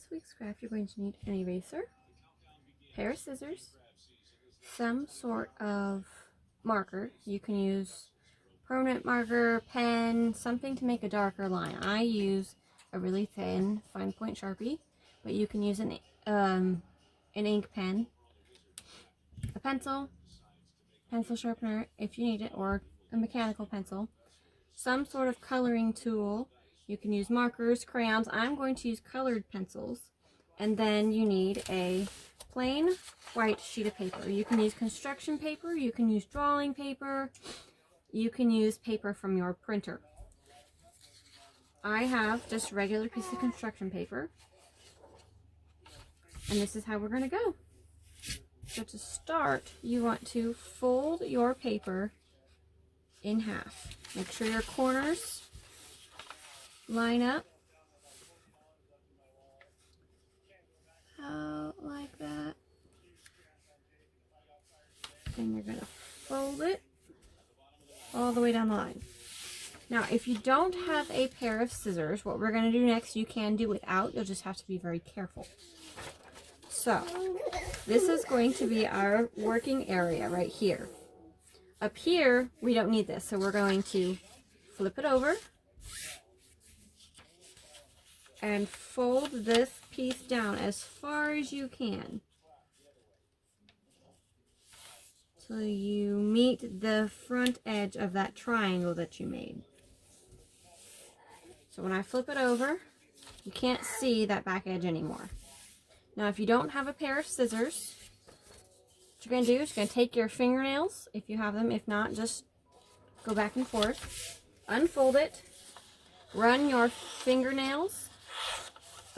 this week's craft, you're going to need an eraser, pair of scissors, some sort of marker. You can use permanent marker, pen, something to make a darker line. I use a really thin fine point Sharpie, but you can use an ink pen, a pencil sharpener if you need it, or a mechanical pencil, some sort of coloring tool. You can use markers, crayons. I'm going to use colored pencils. And then you need a plain white sheet of paper. You can use construction paper, you can use drawing paper, you can use paper from your printer. I have just a regular piece of construction paper. And this is how we're going to go. So to start, you want to fold your paper in half. Make sure your corners line up. Like that. And you're going to fold it all the way down the line. Now, if you don't have a pair of scissors, what we're going to do next, you can do without. You'll just have to be very careful. So, this is going to be our working area right here. Up here, we don't need this, so we're going to flip it over and fold this piece down as far as you can till you meet the front edge of that triangle that you made. So when I flip it over, you can't see that back edge anymore. Now if you don't have a pair of scissors, what you're going to do is you're going to take your fingernails, if you have them. If not, just go back and forth, unfold it, run your fingernails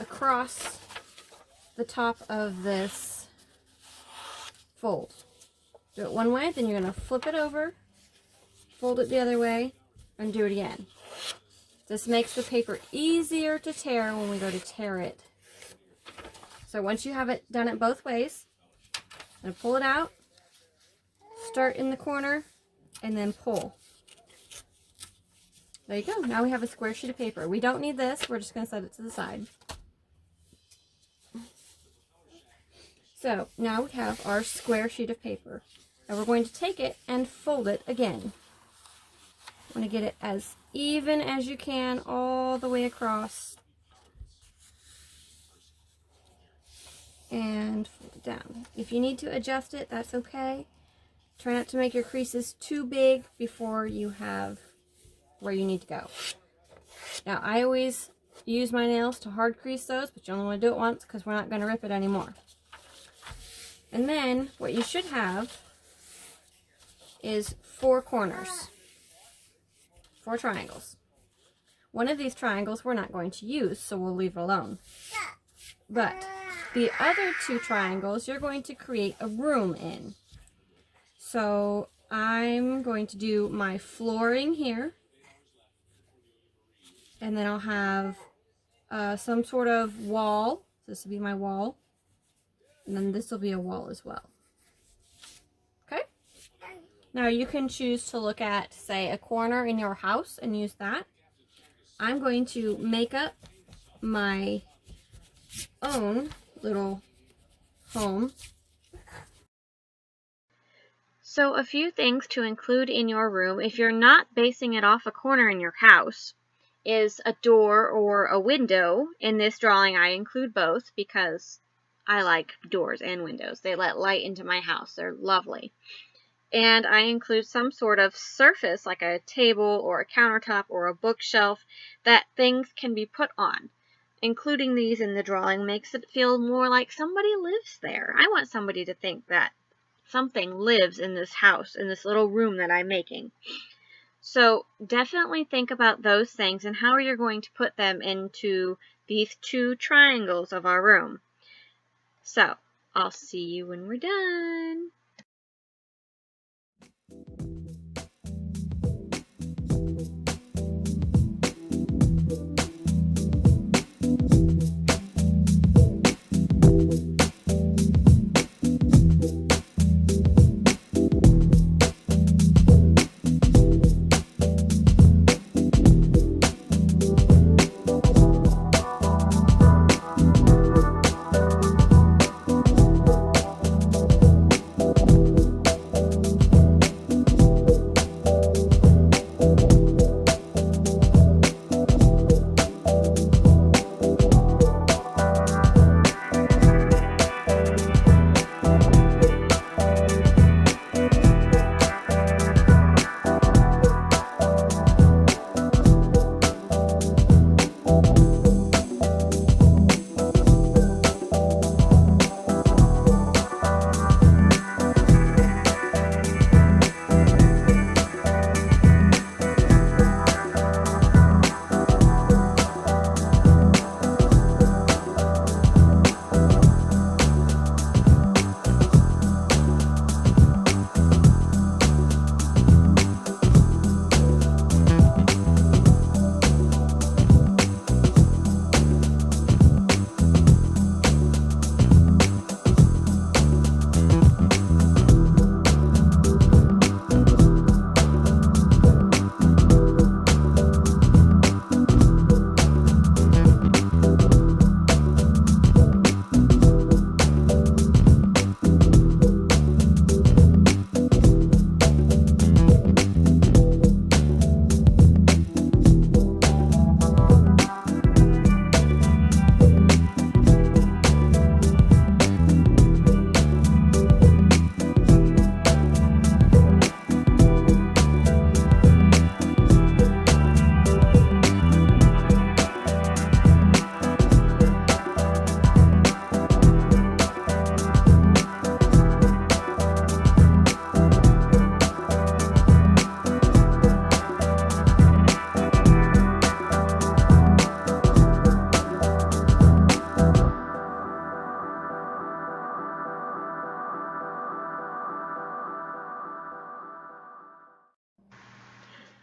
across the top of this fold. Do it one way, then you're going to flip it over, fold it the other way, and do it again. This makes the paper easier to tear when we go to tear it. So once you have it done it both ways, I'm going to pull it out, start in the corner, and then pull. There you go. Now we have a square sheet of paper. We don't need this. We're just going to set it to the side. So now we have our square sheet of paper. And we're going to take it and fold it again. Want to get it as even as you can all the way across. And fold it down. If you need to adjust it, that's okay. Try not to make your creases too big before you have where you need to go. Now, I always use my nails to hard crease those, but you only want to do it once because we're not going to rip it anymore. And then what you should have is 4 corners, 4 triangles. One of these triangles we're not going to use, so we'll leave it alone. But the other 2 triangles you're going to create a room in. So I'm going to do my flooring here, and then I'll have some sort of wall. This will be my wall. And then this will be a wall as well. Okay? Now you can choose to look at, say, a corner in your house and use that. I'm going to make up my own little home. So a few things to include in your room if you're not basing it off a corner in your house is a door or a window. In this drawing I include both because I like doors and windows. They let light into my house. They're lovely. And I include some sort of surface like a table or a countertop or a bookshelf that things can be put on. Including these in the drawing makes it feel more like somebody lives there. I want somebody to think that something lives in this house, in this little room that I'm making. So definitely think about those things and how you're going to put them into these 2 triangles of our room. So, I'll see you when we're done.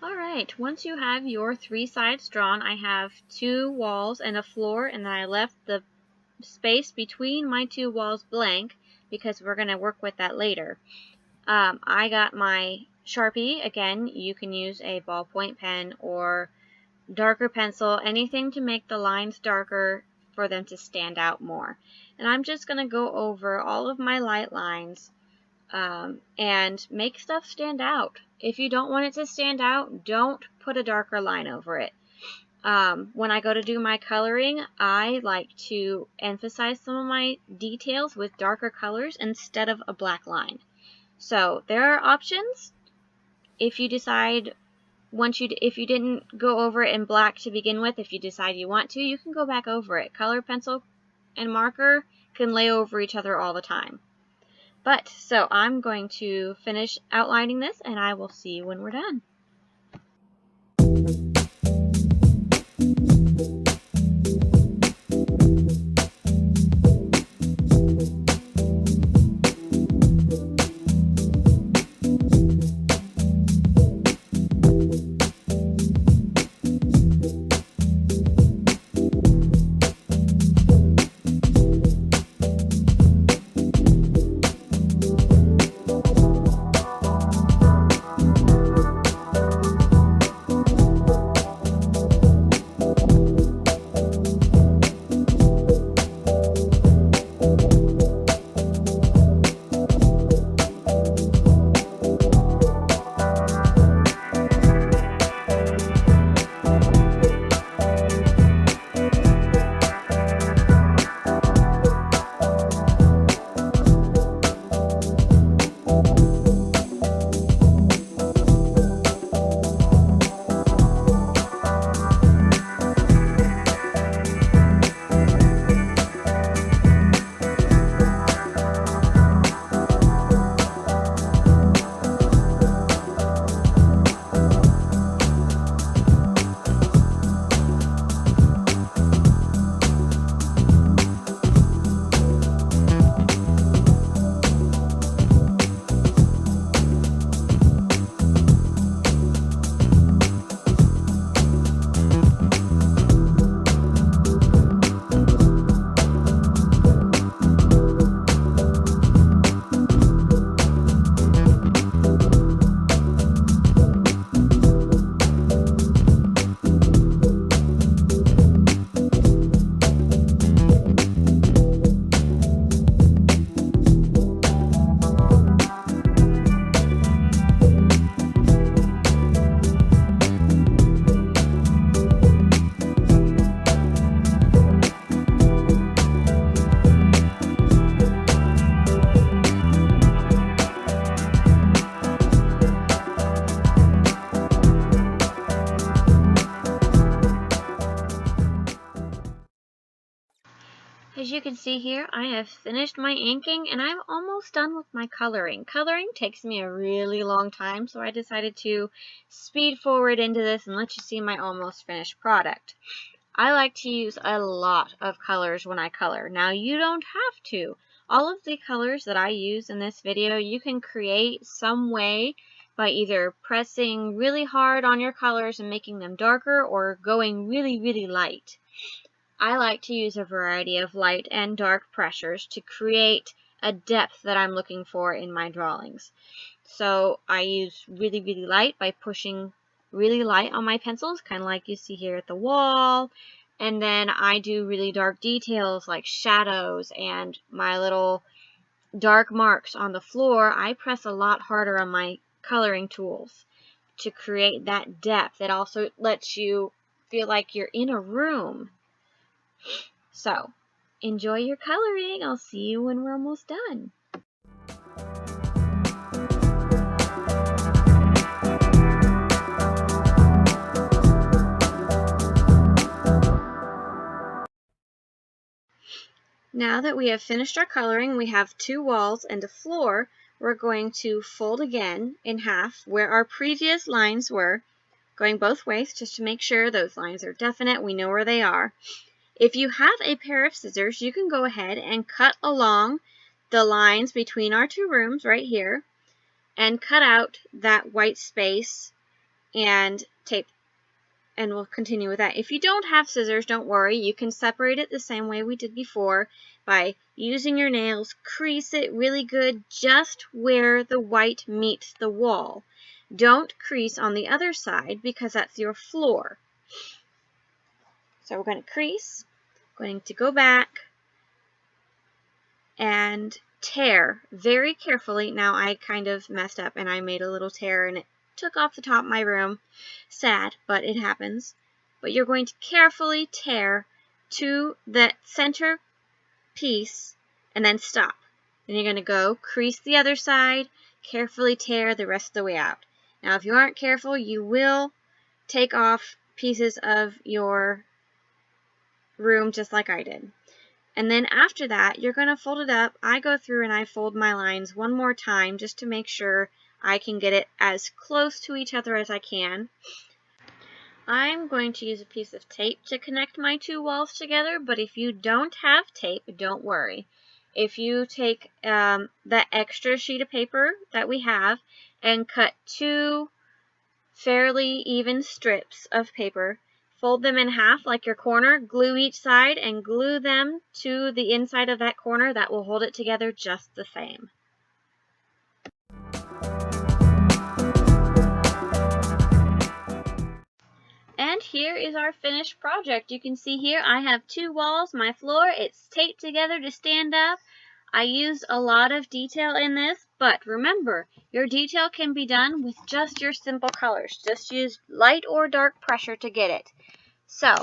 Alright, once you have your 3 sides drawn, I have 2 walls and a floor, and then I left the space between my 2 walls blank because we're going to work with that later. I got my Sharpie. Again, you can use a ballpoint pen or darker pencil, anything to make the lines darker for them to stand out more. And I'm just going to go over all of my light lines and make stuff stand out. If you don't want it to stand out, don't put a darker line over it. When I go to do my coloring, I like to emphasize some of my details with darker colors instead of a black line. So there are options. If you decide if you didn't go over it in black to begin with, if you decide you want to, you can go back over it. Color pencil and marker can lay over each other all the time. So I'm going to finish outlining this, and I will see you when we're done. As you can see here, I have finished my inking and I'm almost done with my coloring. Coloring takes me a really long time, so I decided to speed forward into this and let you see my almost finished product. I like to use a lot of colors when I color. Now, you don't have to. All of the colors that I use in this video, you can create some way by either pressing really hard on your colors and making them darker or going really, really light. I like to use a variety of light and dark pressures to create a depth that I'm looking for in my drawings. So I use really, really light by pushing really light on my pencils, kind of like you see here at the wall. And then I do really dark details like shadows and my little dark marks on the floor. I press a lot harder on my coloring tools to create that depth. It also lets you feel like you're in a room. So, enjoy your coloring. I'll see you when we're almost done. Now that we have finished our coloring, we have 2 walls and a floor. We're going to fold again in half where our previous lines were, going both ways just to make sure those lines are definite. We know where they are. If you have a pair of scissors, you can go ahead and cut along the lines between our 2 rooms right here and cut out that white space and tape, and we'll continue with that. If you don't have scissors, don't worry. You can separate it the same way we did before by using your nails. Crease it really good just where the white meets the wall. Don't crease on the other side because that's your floor. So we're going to crease, going to go back and tear very carefully. Now I kind of messed up and I made a little tear and it took off the top of my room. Sad, but it happens. But you're going to carefully tear to the center piece and then stop. Then you're going to go crease the other side, carefully tear the rest of the way out. Now if you aren't careful, you will take off pieces of your room just like I did. And then after that, you're going to fold it up. I go through and I fold my lines one more time just to make sure I can get it as close to each other as I can. I'm going to use a piece of tape to connect my two walls together, but if you don't have tape, don't worry. If you take that extra sheet of paper that we have and cut two fairly even strips of paper, fold them in half like your corner, glue each side, and glue them to the inside of that corner. That will hold it together just the same. And here is our finished project. You can see here I have two walls, my floor, it's taped together to stand up. I used a lot of detail in this, but remember, your detail can be done with just your simple colors. Just use light or dark pressure to get it. So,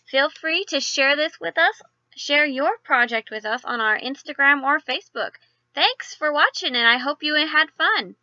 feel free to share this with us, share your project with us on our Instagram or Facebook. Thanks for watching, and I hope you had fun.